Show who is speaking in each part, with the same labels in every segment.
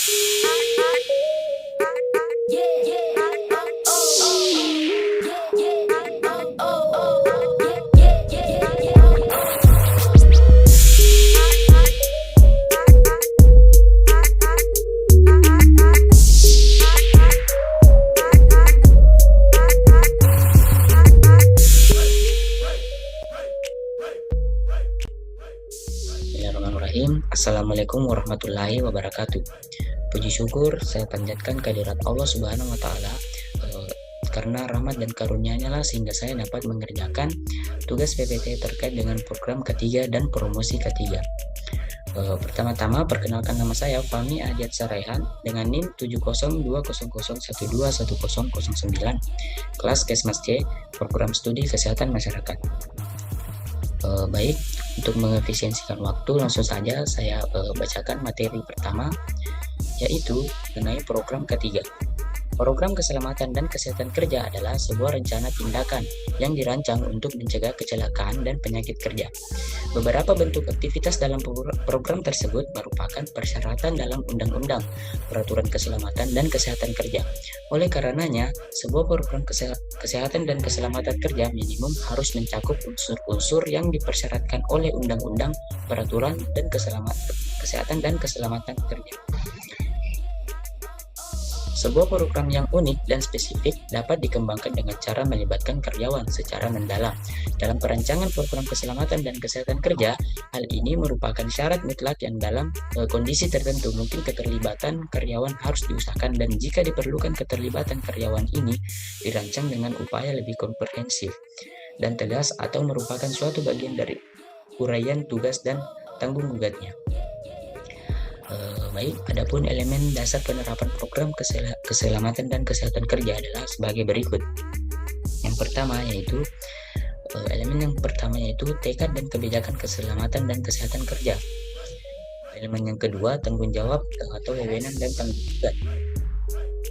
Speaker 1: Bismillahirrahmanirrahim. Assalamualaikum warahmatullahi wabarakatuh. Puji syukur saya panjatkan kehadirat Allah Subhanahu wa Ta'ala, karena rahmat dan karunia-Nya lah sehingga saya dapat mengerjakan tugas PPT terkait dengan program ketiga dan promosi ketiga. Pertama-tama perkenalkan, nama saya Fahmi Adiat Saraihan dengan NIM 70200121009, kelas Kesmas C, program studi kesehatan masyarakat. Baik, untuk mengefisiensikan waktu langsung saja saya bacakan materi pertama, yaitu mengenai program ketiga. Program keselamatan dan kesehatan kerja adalah sebuah rencana tindakan yang dirancang untuk mencegah kecelakaan dan penyakit kerja. Beberapa bentuk aktivitas dalam program tersebut merupakan persyaratan dalam undang-undang, peraturan keselamatan dan kesehatan kerja. Oleh karenanya, sebuah program kesehatan dan keselamatan kerja minimum harus mencakup unsur-unsur yang dipersyaratkan oleh undang-undang, peraturan dan kesehatan dan keselamatan kerja. Sebuah program yang unik dan spesifik dapat dikembangkan dengan cara melibatkan karyawan secara mendalam. Dalam perancangan program keselamatan dan kesehatan kerja, hal ini merupakan syarat mutlak yang dalam kondisi tertentu mungkin keterlibatan karyawan harus diusahakan, dan jika diperlukan keterlibatan karyawan ini dirancang dengan upaya lebih komprehensif dan tegas atau merupakan suatu bagian dari uraian tugas dan tanggung jawabnya. Baik, adapun elemen dasar penerapan program keselamatan dan kesehatan kerja adalah sebagai berikut. Yang pertama yaitu tekad dan kebijakan keselamatan dan kesehatan kerja. Elemen yang kedua, tanggung jawab atau wewenang dan tanggung jawab.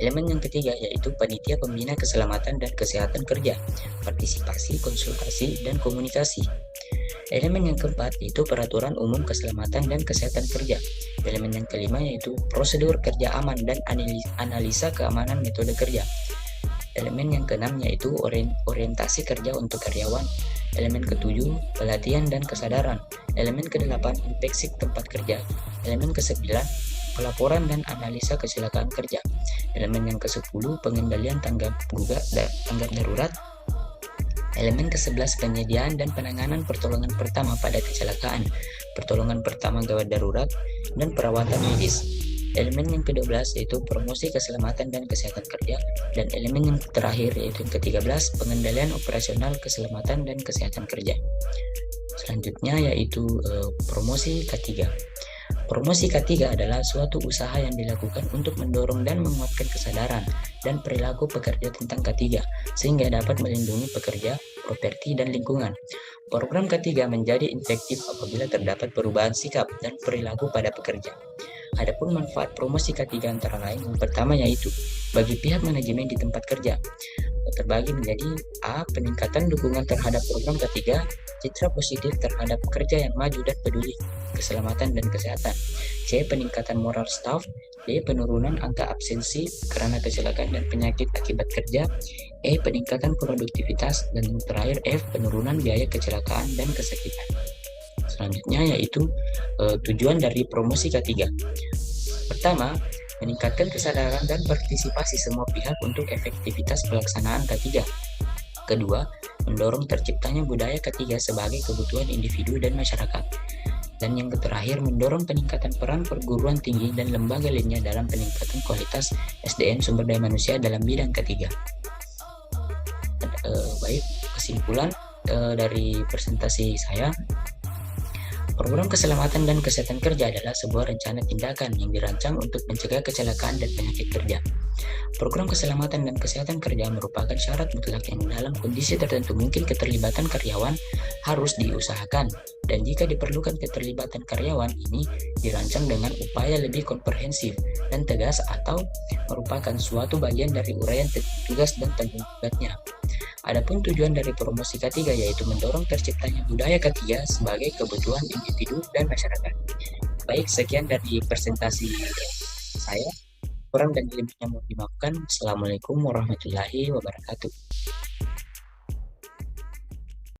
Speaker 1: Elemen yang ketiga yaitu panitia pembina keselamatan dan kesehatan kerja, partisipasi, konsultasi, dan komunikasi. Elemen yang keempat yaitu peraturan umum keselamatan dan kesehatan kerja. Elemen yang kelima yaitu prosedur kerja aman dan analisa keamanan metode kerja. Elemen yang keenam yaitu orientasi kerja untuk karyawan. Elemen ketujuh, pelatihan dan kesadaran. Elemen kedelapan, inspeksi tempat kerja. Elemen kesembilan, pelaporan dan analisa kecelakaan kerja. Elemen yang kesepuluh, pengendalian tanggap darurat. Elemen ke-11, penyediaan dan penanganan pertolongan pertama pada kecelakaan, pertolongan pertama gawat darurat, dan perawatan medis. Elemen yang ke-12 yaitu promosi keselamatan dan kesehatan kerja, dan elemen yang terakhir yaitu yang ke-13, pengendalian operasional keselamatan dan kesehatan kerja. Selanjutnya yaitu promosi K3. Promosi K3 adalah suatu usaha yang dilakukan untuk mendorong dan menguatkan kesadaran dan perilaku pekerja tentang K3 sehingga dapat melindungi pekerja, properti, dan lingkungan. Program K3 menjadi efektif apabila terdapat perubahan sikap dan perilaku pada pekerja. Adapun manfaat promosi K3 antara lain, yang pertama yaitu bagi pihak manajemen di tempat kerja terbagi menjadi A. Peningkatan dukungan terhadap program K3, citra positif terhadap pekerja yang maju dan peduli keselamatan dan kesehatan. C. Peningkatan moral staf. D. Penurunan angka absensi karena kecelakaan dan penyakit akibat kerja. E. Peningkatan produktivitas. Dan yang terakhir F. Penurunan biaya kecelakaan dan kesakitan. Selanjutnya yaitu tujuan dari promosi K3. Pertama, meningkatkan kesadaran dan partisipasi semua pihak untuk efektivitas pelaksanaan K3. Kedua, mendorong terciptanya budaya K3 sebagai kebutuhan individu dan masyarakat. Dan yang terakhir, mendorong peningkatan peran perguruan tinggi dan lembaga lainnya dalam peningkatan kualitas SDM sumber daya manusia dalam bidang K3. Baik, kesimpulan dari presentasi saya. Program keselamatan dan kesehatan kerja adalah sebuah rencana tindakan yang dirancang untuk mencegah kecelakaan dan penyakit kerja. Program keselamatan dan kesehatan kerja merupakan syarat mutlak yang dalam kondisi tertentu mungkin keterlibatan karyawan harus diusahakan, dan jika diperlukan keterlibatan karyawan ini dirancang dengan upaya lebih komprehensif dan tegas atau merupakan suatu bagian dari uraian tugas dan tanggung jawabnya. Adapun tujuan dari promosi K3 yaitu mendorong terciptanya budaya K3 sebagai kebutuhan individu dan masyarakat. Baik, sekian dari presentasi saya. Kurang dan lebihnya mohon dimaafkan. Assalamualaikum warahmatullahi wabarakatuh.